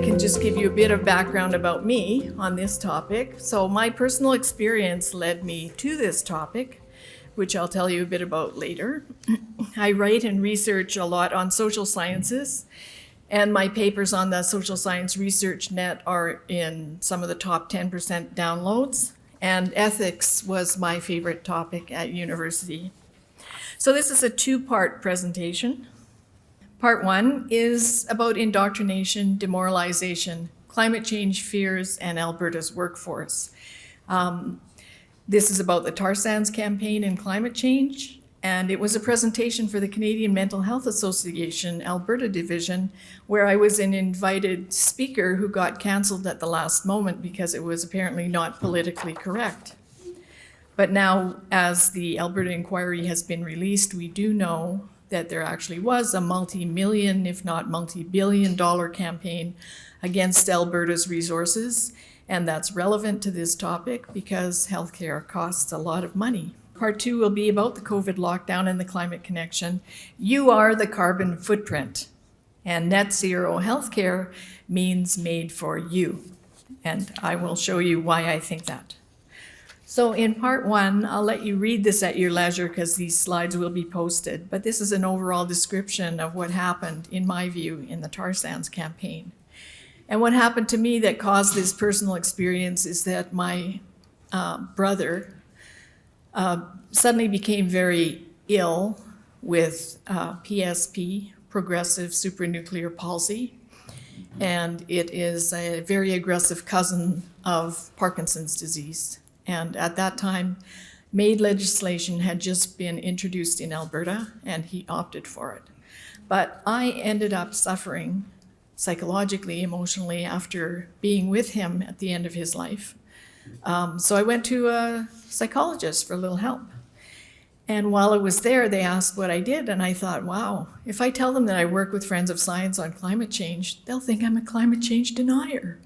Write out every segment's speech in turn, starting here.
can just give you a bit of background about me on this topic. So my personal experience led me to this topic, which I'll tell you a bit about later. I write and research a lot on social sciences, and my papers on the Social Science Research Net are in some of the top 10% downloads, and ethics was my favorite topic at university. So this is a two-part presentation. Part one is about indoctrination, demoralization, climate change fears, and Alberta's workforce. This is about the tar sands campaign and climate change, and it was a presentation for the Canadian Mental Health Association Alberta Division, where I was an invited speaker who got cancelled at the last moment because it was apparently not politically correct. But now, as the Alberta inquiry has been released, we do know that there actually was a multi-million, if not multi-billion-dollar campaign against Alberta's resources, and that's relevant to this topic because healthcare costs a lot of money. Part two will be about the COVID lockdown and the climate connection. You are the carbon footprint, and NetZero HealthCare means MAiD4You, and I will show you why I think that. So in part one, I'll let you read this at your leisure because these slides will be posted, but this is an overall description of what happened, in my view, in the tar sands campaign. And what happened to me that caused this personal experience is that my brother suddenly became very ill with PSP, progressive supranuclear palsy, and it is a very aggressive cousin of Parkinson's disease. And at that time, MAiD legislation had just been introduced in Alberta, and he opted for it. But I ended up suffering psychologically, emotionally, after being with him at the end of his life. So I went to a psychologist for a little help. And while I was there, they asked what I did, and I thought, wow, if I tell them that I work with Friends of Science on climate change, they'll think I'm a climate change denier.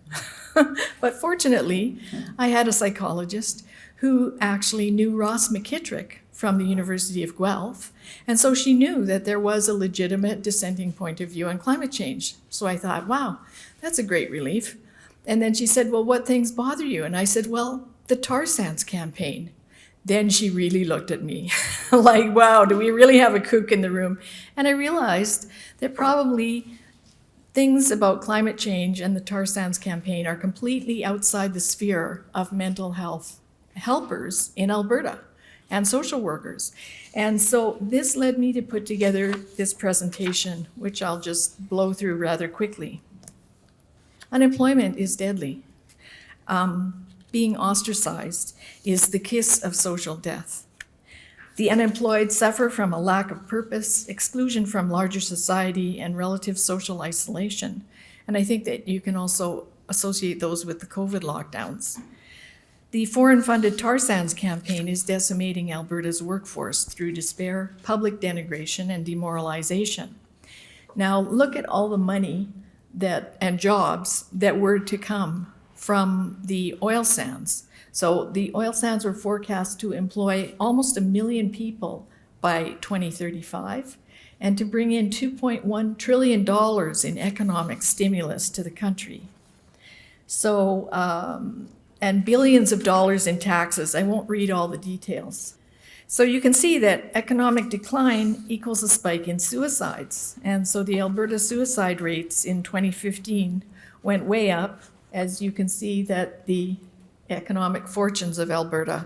But fortunately, I had a psychologist who actually knew Ross McKittrick from the University of Guelph, and so she knew that there was a legitimate dissenting point of view on climate change. So I thought, wow, that's a great relief. And then she said, well, what things bother you? And I said, well, the tar sands campaign. Then she really looked at me like, wow, do we really have a kook in the room? And I realized that probably things about climate change and the tar sands campaign are completely outside the sphere of mental health helpers in Alberta and social workers. And so this led me to put together this presentation, which I'll just blow through rather quickly. Unemployment is deadly. Being ostracized is the kiss of social death. The unemployed suffer from a lack of purpose, exclusion from larger society, and relative social isolation. And I think that you can also associate those with the COVID lockdowns. The foreign-funded tar sands campaign is decimating Alberta's workforce through despair, public denigration, and demoralization. Now look at all the money and jobs that were to come from the oil sands. So the oil sands were forecast to employ almost 1 million people by 2035 and to bring in $2.1 trillion in economic stimulus to the country. So, and billions of dollars in taxes. I won't read all the details. So you can see that economic decline equals a spike in suicides. And so the Alberta suicide rates in 2015 went way up, as you can see that the economic fortunes of Alberta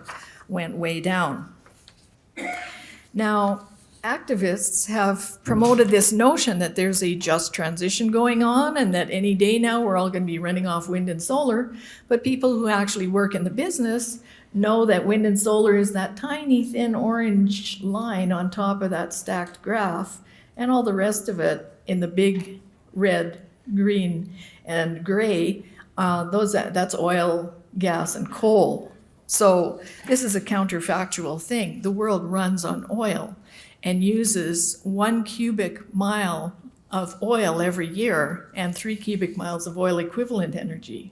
went way down. Now, activists have promoted this notion that there's a just transition going on and that any day now we're all going to be running off wind and solar, but people who actually work in the business know that wind and solar is that tiny thin orange line on top of that stacked graph, and all the rest of it in the big red, green, and gray, that's oil, gas, and coal. So this is a counterfactual thing. The world runs on oil and uses 1 cubic mile of oil every year and 3 cubic miles of oil equivalent energy.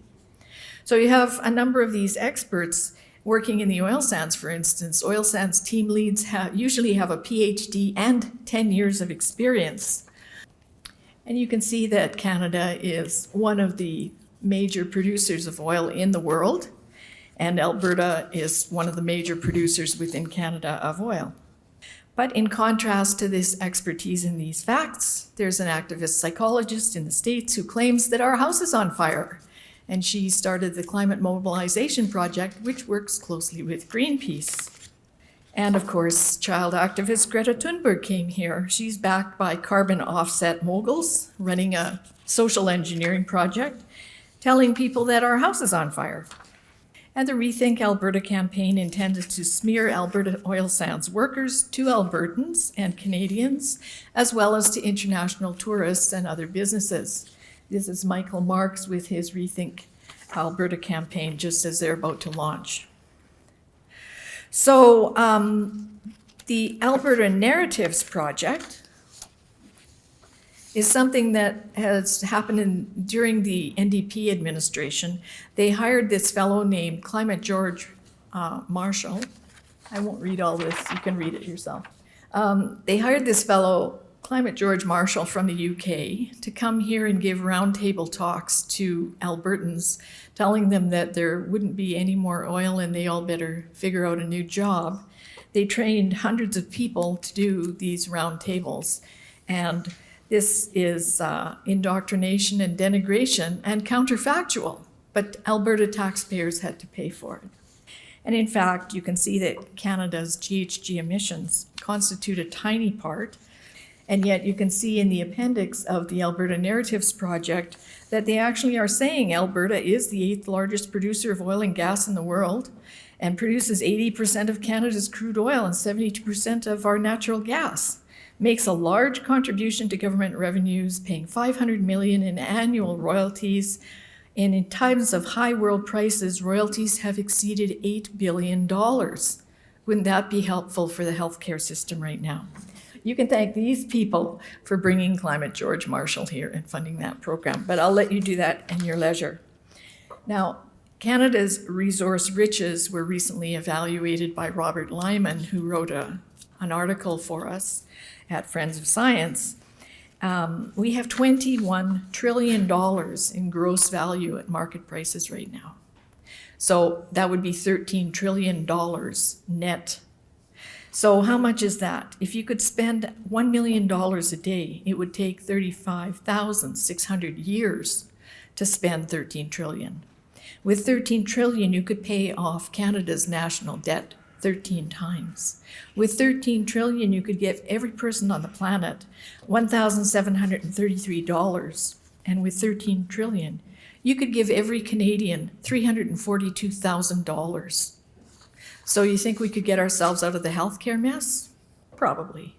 So you have a number of these experts working in the oil sands, for instance. Oil sands team leads usually have a PhD and 10 years of experience. And you can see that Canada is one of the major producers of oil in the world, and Alberta is one of the major producers within Canada of oil. But in contrast to this expertise in these facts, there's an activist psychologist in the States who claims that our house is on fire. And she started the Climate Mobilization Project, which works closely with Greenpeace. And of course, child activist Greta Thunberg came here. She's backed by carbon offset moguls, running a social engineering project, telling people that our house is on fire. And the Rethink Alberta campaign intended to smear Alberta oil sands workers to Albertans and Canadians, as well as to international tourists and other businesses. This is Michael Marks with his Rethink Alberta campaign, just as they're about to launch. So the Alberta Narratives Project is something that has happened during the NDP administration. They hired this fellow named Climate George Marshall. I won't read all this, you can read it yourself. They hired this fellow, Climate George Marshall from the UK, to come here and give roundtable talks to Albertans, telling them that there wouldn't be any more oil and they all better figure out a new job. They trained hundreds of people to do these roundtables, and this is indoctrination and denigration and counterfactual, but Alberta taxpayers had to pay for it. And in fact, you can see that Canada's GHG emissions constitute a tiny part, and yet you can see in the appendix of the Alberta Narratives Project that they actually are saying Alberta is the 8th largest producer of oil and gas in the world and produces 80% of Canada's crude oil and 72% of our natural gas. Makes a large contribution to government revenues, paying $500 million in annual royalties. And in times of high world prices, royalties have exceeded $8 billion. Wouldn't that be helpful for the healthcare system right now? You can thank these people for bringing Climate George Marshall here and funding that program, but I'll let you do that in your leisure. Now, Canada's resource riches were recently evaluated by Robert Lyman, who wrote an article for us at Friends of Science. We have $21 trillion in gross value at market prices right now. So that would be $13 trillion net. So how much is that? If you could spend $1 million a day, it would take 35,600 years to spend 13 trillion. With 13 trillion, you could pay off Canada's national debt 13 times. With 13 trillion, you could give every person on the planet $1,733. And with 13 trillion, you could give every Canadian $342,000. So you think we could get ourselves out of the healthcare mess? Probably.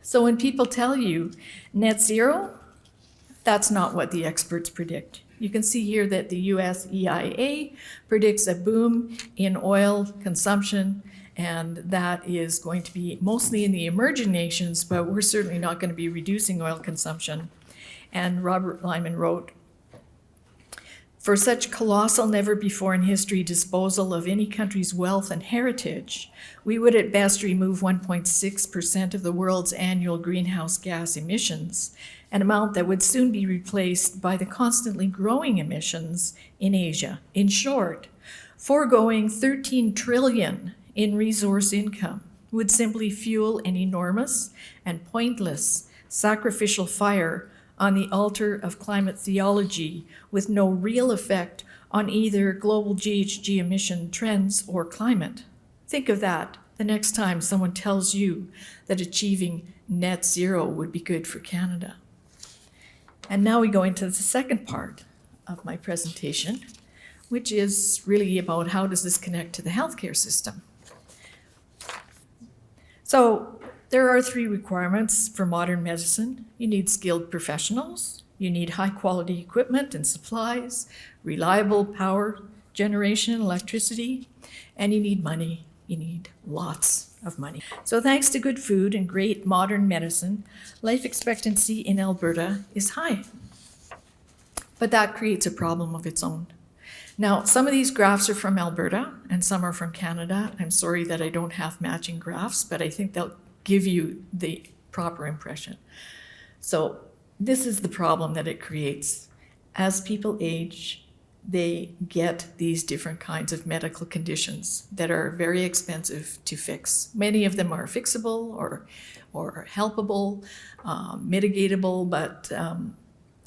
So when people tell you net zero, that's not what the experts predict. You can see here that the US EIA predicts a boom in oil consumption, and that is going to be mostly in the emerging nations, but we're certainly not going to be reducing oil consumption. And Robert Lyman wrote, "For such colossal, never before in history disposal of any country's wealth and heritage, we would at best remove 1.6% of the world's annual greenhouse gas emissions, an amount that would soon be replaced by the constantly growing emissions in Asia. In short, foregoing 13 trillion in resource income would simply fuel an enormous and pointless sacrificial fire on the altar of climate theology with no real effect on either global GHG emission trends or climate." Think of that the next time someone tells you that achieving net zero would be good for Canada. And now we go into the second part of my presentation, which is really about how does this connect to the healthcare system. So there are 3 requirements for modern medicine. You need skilled professionals, you need high quality equipment and supplies, reliable power generation, electricity, and you need money. You need lots of money. So thanks to good food and great modern medicine, life expectancy in Alberta is high. But that creates a problem of its own. Now, some of these graphs are from Alberta and some are from Canada. I'm sorry that I don't have matching graphs, but I think they'll give you the proper impression. So This is the problem that it creates. As people age, they get these different kinds of medical conditions that are very expensive to fix. Many of them are fixable or helpable, mitigatable, but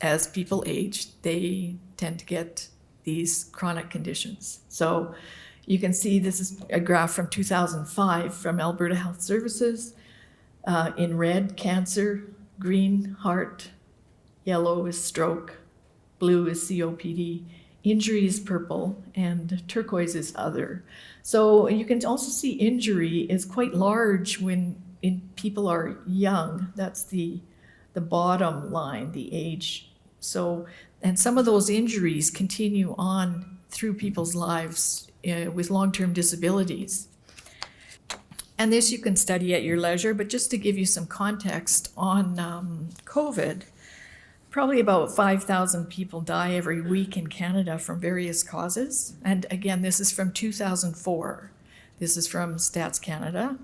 as people age, they tend to get these chronic conditions. So you can see this is a graph from 2005 from Alberta Health Services. In red, cancer, green, heart, yellow is stroke, blue is COPD, injury is purple, and turquoise is other. So you can also see injury is quite large when people are young. That's the bottom line, the age. So, and some of those injuries continue on through people's lives with long-term disabilities. And this you can study at your leisure, but just to give you some context on COVID, probably about 5,000 people die every week in Canada from various causes. And again, this is from 2004. This is from Stats Canada.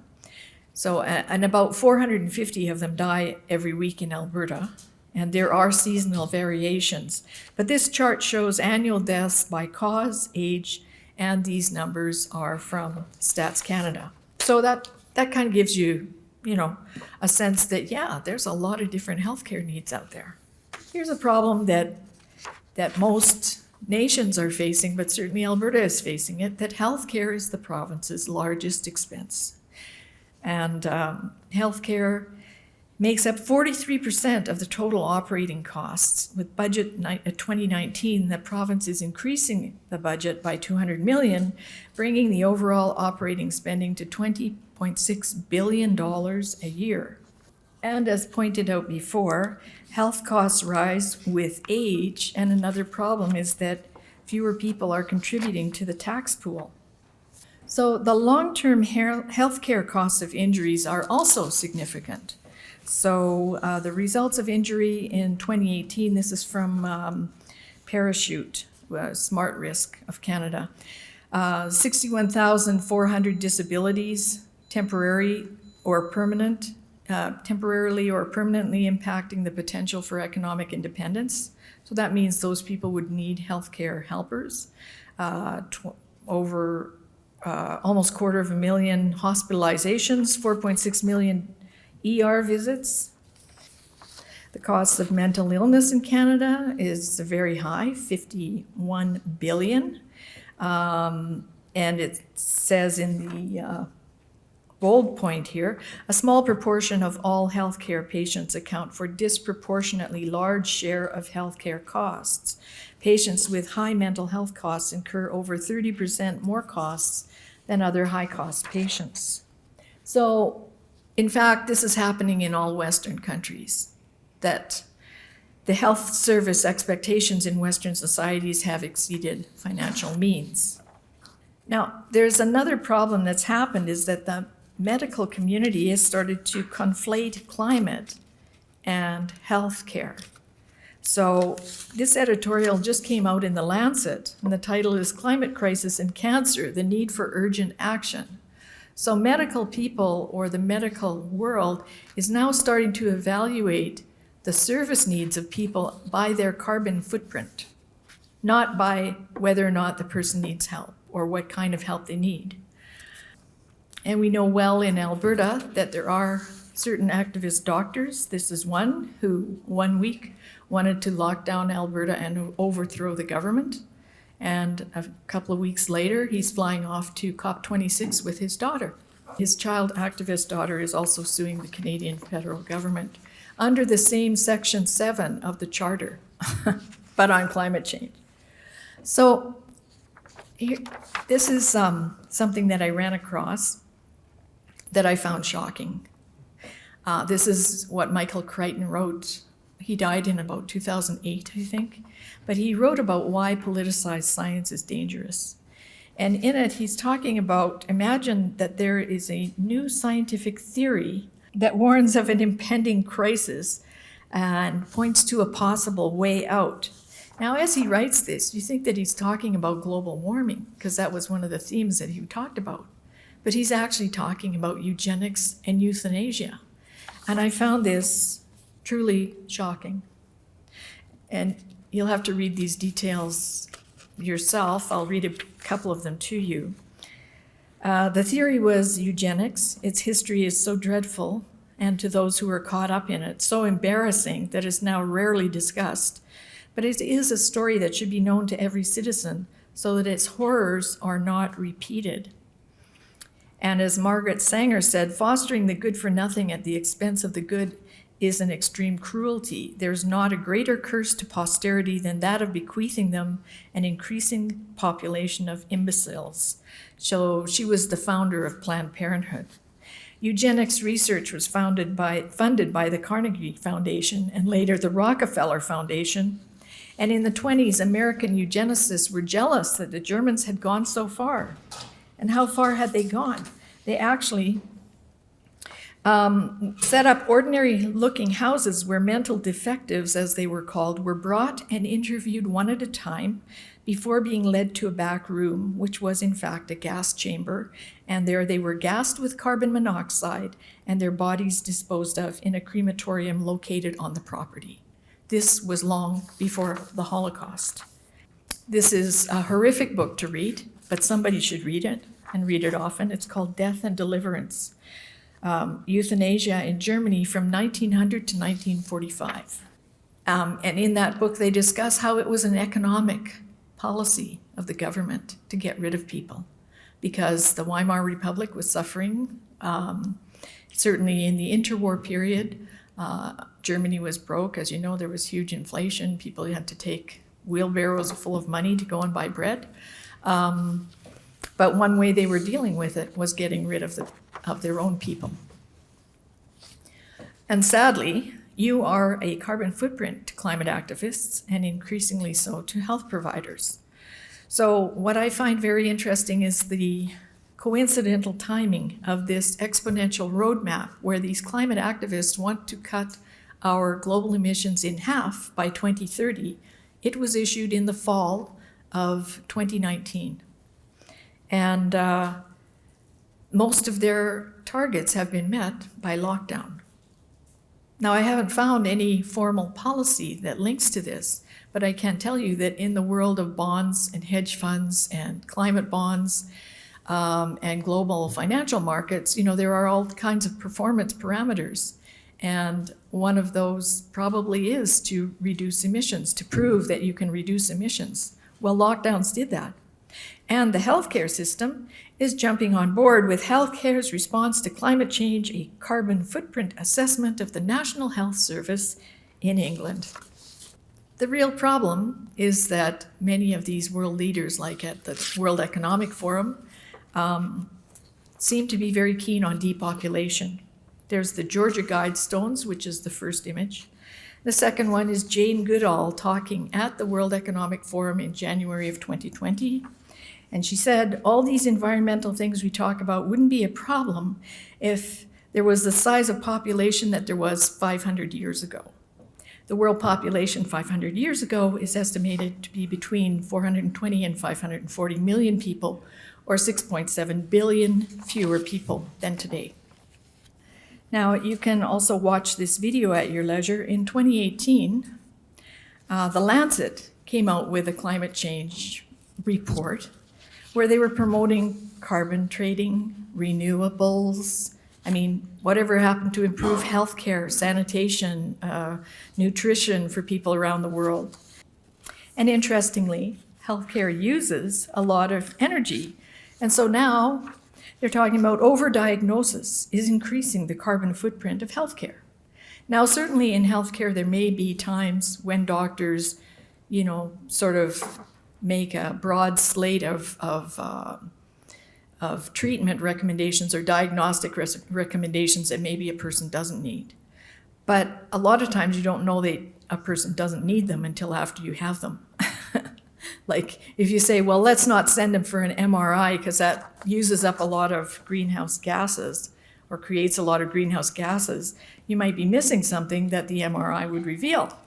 So, and about 450 of them die every week in Alberta. And there are seasonal variations. But this chart shows annual deaths by cause, age, and these numbers are from Stats Canada. So that kind of gives you, a sense that, yeah, there's a lot of different healthcare needs out there. Here's a problem that most nations are facing, but certainly Alberta is facing it, that healthcare is the province's largest expense. And healthcare makes up 43% of the total operating costs. With budget 2019, the province is increasing the budget by $200 million, bringing the overall operating spending to $20.6 billion a year. And as pointed out before, health costs rise with age, and another problem is that fewer people are contributing to the tax pool. So the long-term healthcare costs of injuries are also significant. So the results of injury in 2018, this is from Parachute, Smart Risk of Canada. 61,400 disabilities, temporarily or permanently impacting the potential for economic independence. So that means those people would need healthcare helpers. Over almost 250,000 hospitalizations, 4.6 million ER visits. The cost of mental illness in Canada is very high, 51 billion. And it says in the bold point here, a small proportion of all healthcare patients account for disproportionately large share of healthcare costs. Patients with high mental health costs incur over 30% more costs than other high-cost patients. So, in fact, this is happening in all Western countries, that the health service expectations in Western societies have exceeded financial means. Now, there's another problem that's happened is that the medical community has started to conflate climate and healthcare. So this editorial just came out in The Lancet, and the title is Climate Crisis and Cancer, the Need for Urgent Action. So medical people, or the medical world, is now starting to evaluate the service needs of people by their carbon footprint, not by whether or not the person needs help or what kind of help they need. And we know well in Alberta that there are certain activist doctors. This is one who 1 week wanted to lock down Alberta and overthrow the government. And a couple of weeks later, he's flying off to COP26 with his daughter. His child activist daughter is also suing the Canadian federal government under the same Section 7 of the Charter, but on climate change. So this is something that I ran across that I found shocking. This is what Michael Crichton wrote. He died in about 2008, I think. But he wrote about why politicized science is dangerous. And in it, he's talking about, imagine that there is a new scientific theory that warns of an impending crisis and points to a possible way out. Now, as he writes this, you think that he's talking about global warming, because that was one of the themes that he talked about. But he's actually talking about eugenics and euthanasia. And I found this truly shocking. and you'll have to read these details yourself. I'll read a couple of them to you. The theory was eugenics. Its history is so dreadful, and to those who are caught up in it, so embarrassing that it's now rarely discussed. But it is a story that should be known to every citizen so that its horrors are not repeated. And as Margaret Sanger said, fostering the good for nothing at the expense of the good is an extreme cruelty. There's not a greater curse to posterity than that of bequeathing them an increasing population of imbeciles. So she was the founder of Planned Parenthood. Eugenics research was funded by the Carnegie Foundation and later the Rockefeller Foundation. And in the 1920s, American eugenicists were jealous that the Germans had gone so far. And how far had they gone? They actually set up ordinary-looking houses where mental defectives, as they were called, were brought and interviewed one at a time before being led to a back room, which was in fact a gas chamber. And there they were gassed with carbon monoxide and their bodies disposed of in a crematorium located on the property. This was long before the Holocaust. This is a horrific book to read, but somebody should read it and read it often. It's called Death and Deliverance, Euthanasia in Germany from 1900 to 1945. And in that book, they discuss how it was an economic policy of the government to get rid of people because the Weimar Republic was suffering. Certainly in the interwar period, Germany was broke. As you know, there was huge inflation. People had to take wheelbarrows full of money to go and buy bread. But one way they were dealing with it was getting rid of their own people. And sadly, you are a carbon footprint to climate activists and increasingly so to health providers. So what I find very interesting is the coincidental timing of this exponential roadmap where these climate activists want to cut our global emissions in half by 2030. It was issued in the fall of 2019. And most of their targets have been met by lockdown. Now, I haven't found any formal policy that links to this, but I can tell you that in the world of bonds and hedge funds and climate bonds and global financial markets, there are all kinds of performance parameters. And one of those probably is to reduce emissions, to prove that you can reduce emissions. Well, lockdowns did that. And the healthcare system is jumping on board with healthcare's response to climate change, a carbon footprint assessment of the National Health Service in England. The real problem is that many of these world leaders, like at the World Economic Forum, seem to be very keen on depopulation. There's the Georgia Guidestones, which is the first image. The second one is Jane Goodall talking at the World Economic Forum in January of 2020. And she said, all these environmental things we talk about wouldn't be a problem if there was the size of population that there was 500 years ago. The world population 500 years ago is estimated to be between 420 and 540 million people, or 6.7 billion fewer people than today. Now, you can also watch this video at your leisure. In 2018, The Lancet came out with a climate change report where they were promoting carbon trading, renewables. Whatever happened to improve healthcare, sanitation, nutrition for people around the world. And interestingly, healthcare uses a lot of energy. And so now they're talking about overdiagnosis is increasing the carbon footprint of healthcare. Now, certainly in healthcare, there may be times when doctors, sort of make a broad slate of treatment recommendations or diagnostic recommendations that maybe a person doesn't need. But a lot of times you don't know that a person doesn't need them until after you have them. Like if you say, well, let's not send them for an MRI because that uses up a lot of greenhouse gases or creates a lot of greenhouse gases, you might be missing something that the MRI would reveal.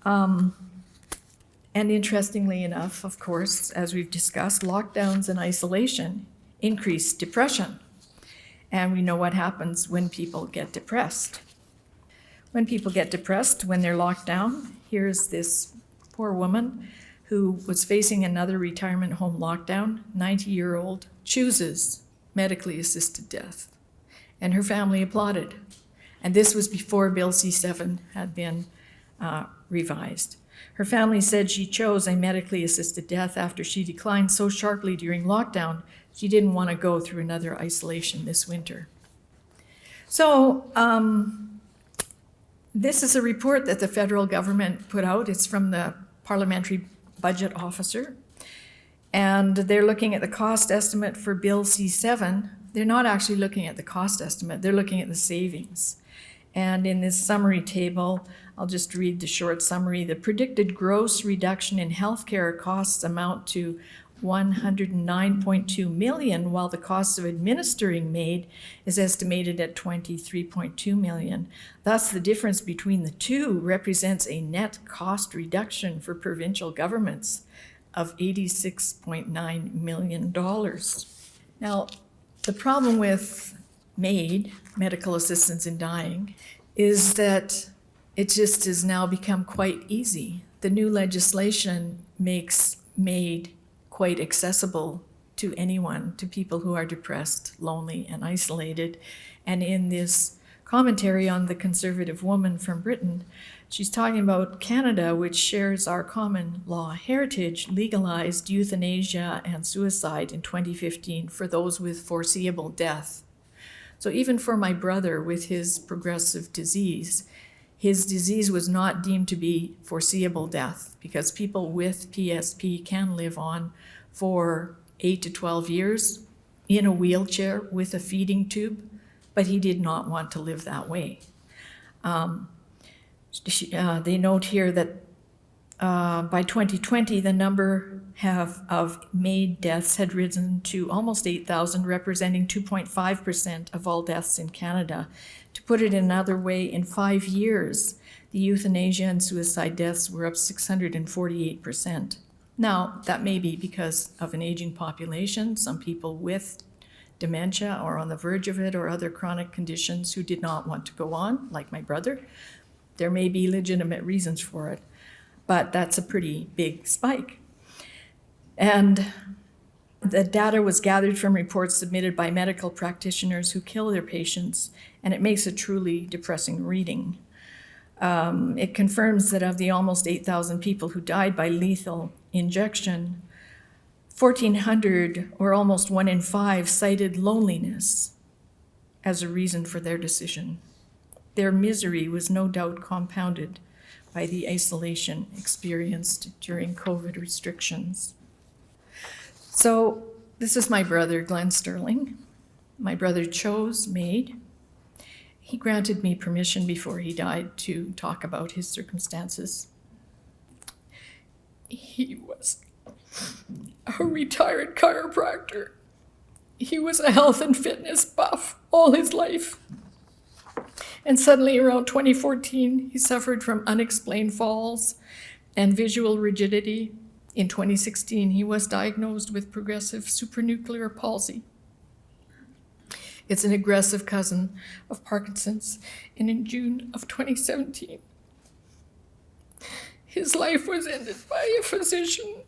And interestingly enough, of course, as we've discussed, lockdowns and isolation increase depression. And we know what happens when people get depressed. when people get depressed, when they're locked down. Here's this poor woman who was facing another retirement home lockdown, 90-year-old, chooses medically assisted death. And her family applauded. And this was before Bill C-7 had been revised. Her family said she chose a medically assisted death after she declined so sharply during lockdown, she didn't want to go through another isolation this winter. So this is a report that the federal government put out. It's from the Parliamentary Budget Officer. And they're looking at the cost estimate for Bill C-7. They're not actually looking at the cost estimate, they're looking at the savings. And in this summary table, I'll just read the short summary. The predicted gross reduction in healthcare costs amount to $109.2 million, while the cost of administering MAiD is estimated at $23.2 million. Thus, the difference between the two represents a net cost reduction for provincial governments of $86.9 million. Now, the problem with MAiD, medical assistance in dying, is that it just has now become quite easy. The new legislation makes MAiD quite accessible to anyone, to people who are depressed, lonely, and isolated. And in this commentary on The Conservative Woman from Britain, she's talking about Canada, which shares our common law heritage, legalized euthanasia and suicide in 2015 for those with foreseeable death. So even for my brother with his progressive disease, his disease was not deemed to be foreseeable death, because people with PSP can live on for 8 to 12 years in a wheelchair with a feeding tube, but he did not want to live that way. They note here that by 2020, the number of MAiD deaths had risen to almost 8,000, representing 2.5% of all deaths in Canada. To put it another way, in 5 years, the euthanasia and suicide deaths were up 648%. Now, that may be because of an aging population, some people with dementia or on the verge of it, or other chronic conditions who did not want to go on, like my brother. There may be legitimate reasons for it, but that's a pretty big spike. And the data was gathered from reports submitted by medical practitioners who kill their patients, and it makes a truly depressing reading. It confirms that of the almost 8,000 people who died by lethal injection, 1,400, or almost 1 in 5, cited loneliness as a reason for their decision. Their misery was no doubt compounded by the isolation experienced during COVID restrictions. So this is my brother, Glenn Stirling. My brother chose MAiD. He granted me permission before he died to talk about his circumstances. He was a retired chiropractor. He was a health and fitness buff all his life. And suddenly around 2014, he suffered from unexplained falls and visual rigidity. In 2016, he was diagnosed with progressive supranuclear palsy. It's an aggressive cousin of Parkinson's, and in June of 2017, his life was ended by a physician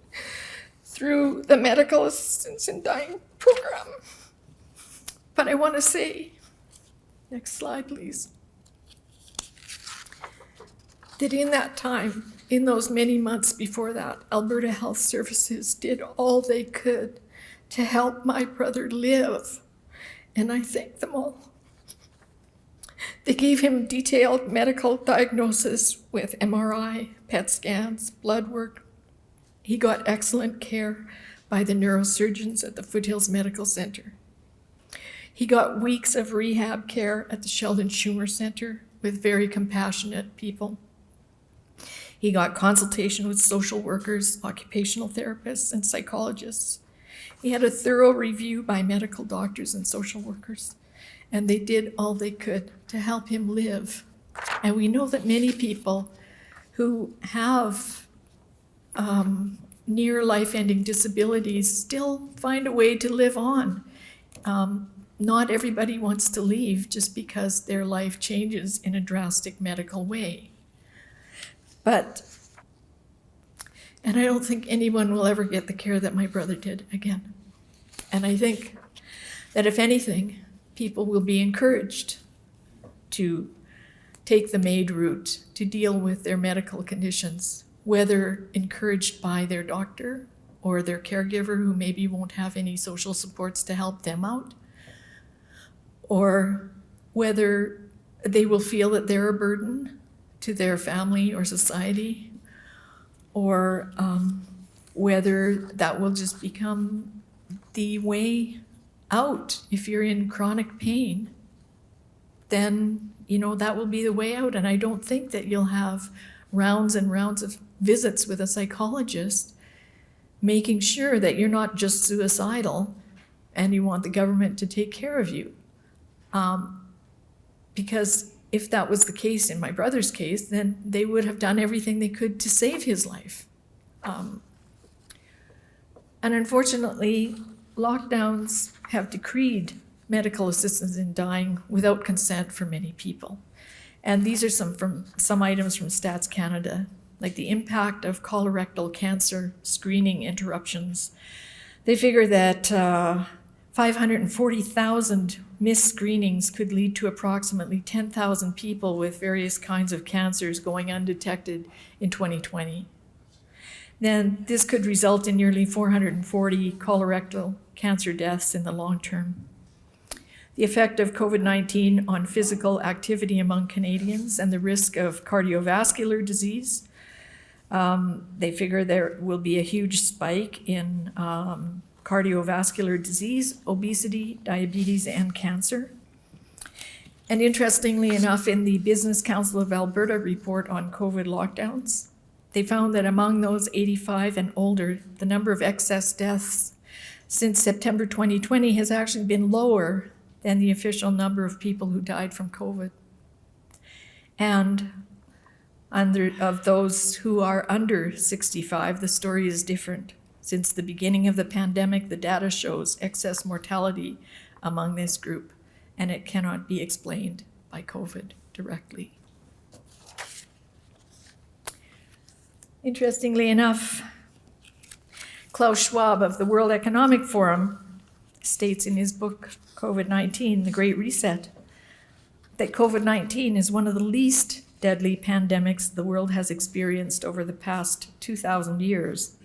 through the Medical Assistance in Dying program. But I want to say, next slide, please, that in that time, in those many months before that, Alberta Health Services did all they could to help my brother live, and I thank them all. They gave him detailed medical diagnosis with MRI, PET scans, blood work. He got excellent care by the neurosurgeons at the Foothills Medical Center. He got weeks of rehab care at the Sheldon Schumer Center with very compassionate people. He got consultation with social workers, occupational therapists, and psychologists. He had a thorough review by medical doctors and social workers, and they did all they could to help him live. And we know that many people who have near life-ending disabilities still find a way to live on. not everybody wants to leave just because their life changes in a drastic medical way. And I don't think anyone will ever get the care that my brother did again. And I think that if anything, people will be encouraged to take the MAiD route to deal with their medical conditions, whether encouraged by their doctor or their caregiver who maybe won't have any social supports to help them out, or whether they will feel that they're a burden to their family or society, or whether that will just become the way out. If you're in chronic pain, then that will be the way out. And I don't think that you'll have rounds and rounds of visits with a psychologist making sure that you're not just suicidal and you want the government to take care of you. Because if that was the case in my brother's case, then they would have done everything they could to save his life. And unfortunately, lockdowns have decreed medical assistance in dying without consent for many people. And these are some items from Stats Canada, like the impact of colorectal cancer screening interruptions. They figure that 540,000 missed screenings could lead to approximately 10,000 people with various kinds of cancers going undetected in 2020. Then this could result in nearly 440 colorectal cancer deaths in the long term. The effect of COVID-19 on physical activity among Canadians and the risk of cardiovascular disease. They figure there will be a huge spike in cardiovascular disease, obesity, diabetes, and cancer. And interestingly enough, in the Business Council of Alberta report on COVID lockdowns, they found that among those 85 and older, the number of excess deaths since September 2020 has actually been lower than the official number of people who died from COVID. And of those who are under 65, the story is different. Since the beginning of the pandemic, the data shows excess mortality among this group, and it cannot be explained by COVID directly. Interestingly enough, Klaus Schwab of the World Economic Forum states in his book, COVID-19, The Great Reset, that COVID-19 is one of the least deadly pandemics the world has experienced over the past 2,000 years,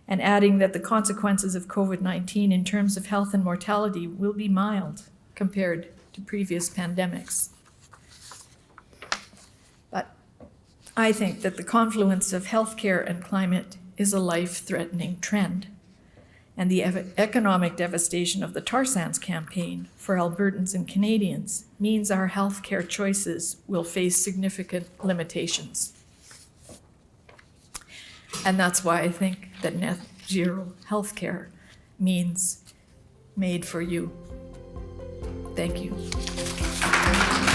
and adding that the consequences of COVID-19 in terms of health and mortality will be mild compared to previous pandemics. But I think that the confluence of healthcare and climate is a life-threatening trend, and the economic devastation of the tar sands campaign for Albertans and Canadians means our healthcare choices will face significant limitations. And that's why I think that NetZero HealthCare means MAiD4You. Thank you.